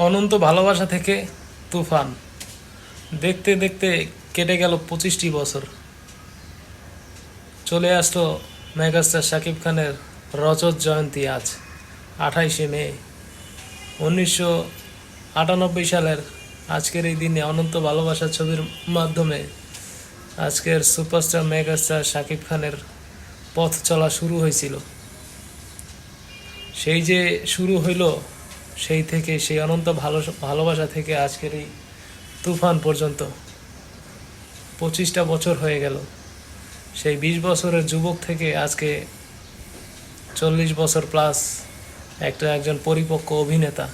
অনন্ত ভালোবাসা থেকে তুফান দেখতে দেখতে কেটে গেল 25টি বছর। চলে আসলো মেগাস্টার শাকিব খানের রজত জয়ন্তী আজ 28শে মে 1998 সালের আজকের এই দিনে অনন্ত ভালোবাসা ছবির মাধ্যমে আজকের সুপারস্টার মেগাস্টার শাকিব খানের পথ চলা শুরু হয়েছিল। সেই যে শুরু হইল, সেই থেকে সেই অনন্ত ভালোবাসা থেকে আজকের এই তুফান পর্যন্ত 25টা বছর হয়ে গেল। সেই 20 বছরের যুবক থেকে আজকে 40 বছর প্লাস একজন পরিপক্ক অভিনেতা।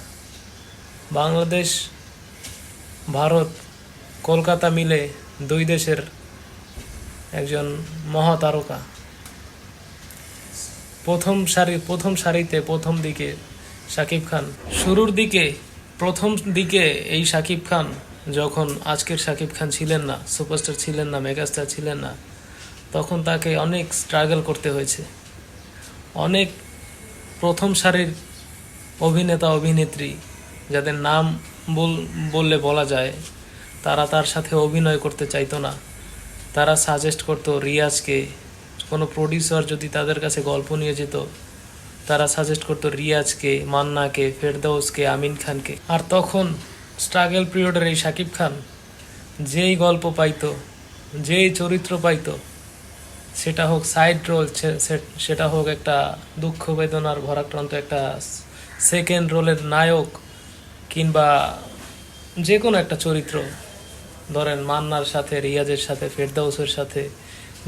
বাংলাদেশ, ভারত, কলকাতা মিলে দুই দেশের একজন মহাতারকা। প্রথম সারিতে প্রথম দিকে শাকিব খান। শুরুর দিকে প্রথম দিকে এই শাকিব খান যখন আজকের শাকিব খান ছিলেন না, সুপারস্টার ছিলেন না, মেগাস্টার ছিলেন না, তখন তাকে অনেক স্ট্রাগল করতে হয়েছে। অনেক প্রথম সারির অভিনেতা অভিনেত্রী যাদের নাম বললে বলা যায়, তারা তার সাথে অভিনয় করতে চাইতো না। তারা সাজেস্ট করতো রিয়াজকে। কোনো প্রডিউসার যদি তাদের কাছে গল্প নিয়ে যেত, তারা সাজেস্ট করতো রিয়াজকে, মান্নাকে, ফেরদৌসকে, আমিন খানকে। আর তখন স্ট্রাগল পিরিয়ডের এই শাকিব খান যেই গল্প পাইতো, যেই চরিত্র পাইতো, সেটা হোক সাইড রোল, সেটা হোক একটা দুঃখ বেদনার ভরাক্রান্ত একটা সেকেন্ড রোলের নায়ক, কিংবা যে কোনো একটা চরিত্র, ধরেন মান্নার সাথে, রিয়াজের সাথে, ফেরদৌসের সাথে,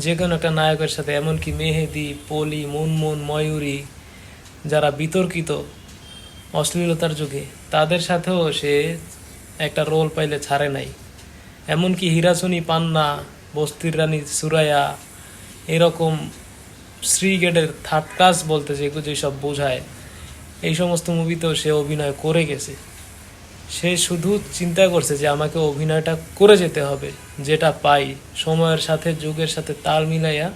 যে কোনো একটা নায়কের সাথে, এমনকি মেহেদি, পলি, মুনমুন, ময়ূরী, যারা বিতর্কিত অশ্লীলতার যুগে, তাদের সাথেও সে একটা রোল পাইলে ছাড়ে নাই। এমনকি হিরাসনি পান্না, বস্তির রানী সুরাইয়া, এরকম শ্রীগেটের থার্ড ক্লাস বলতে যেসব বোঝায়, এই সমস্ত মুভিতেও সে অভিনয় করে গেছে। সে শুধু চিন্তা করছে যে আমাকে অভিনয়টা করে যেতে হবে, যেটা পাই সময়ের সাথে যুগের সাথে তাল মিলাইয়া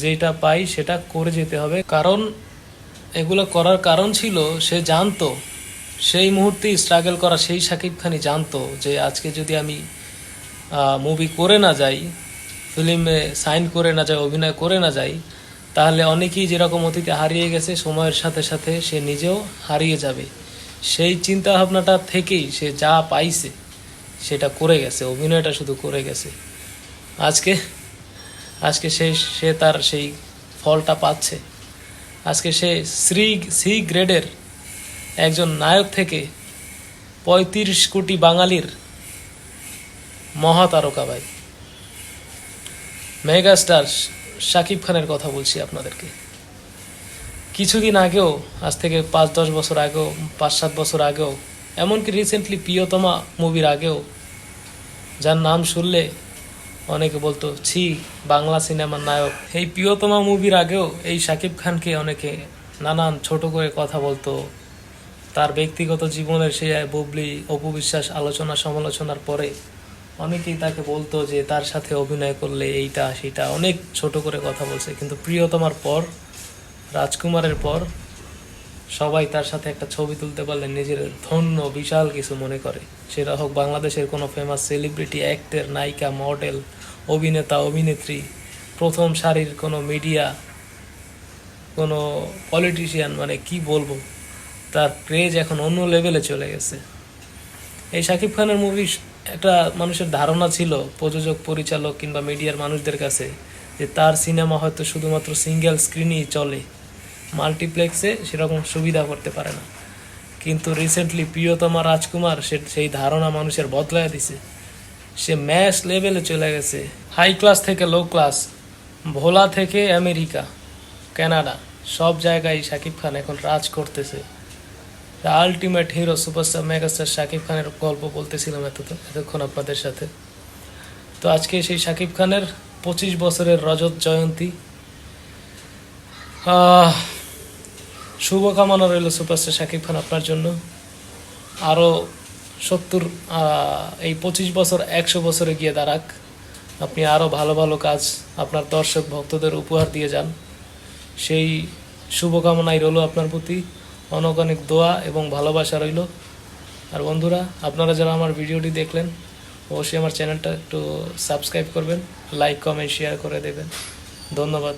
যেটা পাই সেটা করে যেতে হবে। কারণ এগুলো করার কারণ ছিল, সে জানতো সেই মুহূর্তেই স্ট্রাগল করা সেই শাকিব খানই জানতো যে আজকে যদি আমি মুভি করে না যাই, ফিল্মে সাইন করে না যাই, অভিনয় করে না যাই, তাহলে অনেকেই যেরকম অতীতে হারিয়ে গেছে, সময়ের সাথে সাথে সে নিজেও হারিয়ে যাবে। সেই চিন্তা ভাবনাটা থেকেই সে যা পাইছে সেটা করে গেছে, অভিনয়টা শুধু করে গেছে। আজকে আজকে সে তার সেই ফলটা পাচ্ছে। আজকে সে সি গ্রেডের একজন নায়ক থেকে 35 কোটি বাঙালির মহাতারকা ভাই, মেগাস্টার শাকিব খানের কথা বলছি আপনাদেরকে। কিছুদিন আগেও, আজ থেকে 5-10 বছর আগেও, 5-7 বছর আগেও, এমনকি রিসেন্টলি প্রিয়তমা মুভির আগেও, যার নাম শুনলে অনেকে বলতো ছি, বাংলা সিনেমার নায়ক। এই প্রিয়তমা মুভির আগেও এই শাকিব খানকে অনেকে নানান ছোট করে কথা বলতো। তার ব্যক্তিগত জীবনের সেই বুবলি, অপবিশ্বাস আলোচনা সমালোচনার পরে অনেকেই তাকে বলতো যে তার সাথে অভিনয় করলে এইটা সেটা, অনেক ছোট করে কথা বলছে। কিন্তু প্রিয়তমার পর, রাজকুমারের পর সবাই তার সাথে একটা ছবি তুলতে পারলে নিজের ধন্য, বিশাল কিছু মনে করে। সেটা হোক বাংলাদেশের কোনো ফেমাস সেলিব্রিটি, অ্যাক্টর, নায়িকা, মডেল, অভিনেতা, অভিনেত্রী, প্রথম সারির কোনো মিডিয়া, কোনো পলিটিশিয়ান, মানে কি বলবো, তার ক্রেজ এখন অন্য লেভেলে চলে গেছে। এই শাকিব খানের মুভি একটা মানুষের ধারণা ছিল, প্রযোজক, পরিচালক কিংবা মিডিয়ার মানুষদের কাছে, যে তার সিনেমা হয়তো শুধুমাত্র সিঙ্গেল স্ক্রিনই চলে, মাল্টিপ্লেক্সে সেরকম সুবিধা করতে পারে না। কিন্তু রিসেন্টলি প্রিয়তমা, রাজকুমার সেই ধারণা মানুষের বদলায় দিছে। সে ম্যাচ লেভেলে চলে গেছে। হাই ক্লাস থেকে লো ক্লাস, ভোলা থেকে আমেরিকা, কানাডা, সব জায়গায় শাকিব খান এখন রাজ করতেছে। Ultimate hero superstar megastar Shakib খানের গল্প বলতেছিলাম এতক্ষণ আপনাদের সাথে। তো আজকে সেই শাকিব খানের 25 বছরের রজত জয়ন্তী। শুভকামনা রইল সুপারস্টার শাকিব খান আপনার জন্য। আরও 70, এই 25 বছর 100 বছরে গিয়ে দাঁড়াক। আপনি আরও ভালো ভালো কাজ আপনার দর্শক ভক্তদের উপহার দিয়ে যান, সেই শুভকামনাই রইল আপনার প্রতি। অনেক অনেক দোয়া এবং ভালোবাসা রইল। আর বন্ধুরা, আপনারা যারা আমার ভিডিওটি দেখলেন অবশ্যই আমার চ্যানেলটা একটু সাবস্ক্রাইব করবেন, লাইক কমেন্ট শেয়ার করে দেবেন। ধন্যবাদ।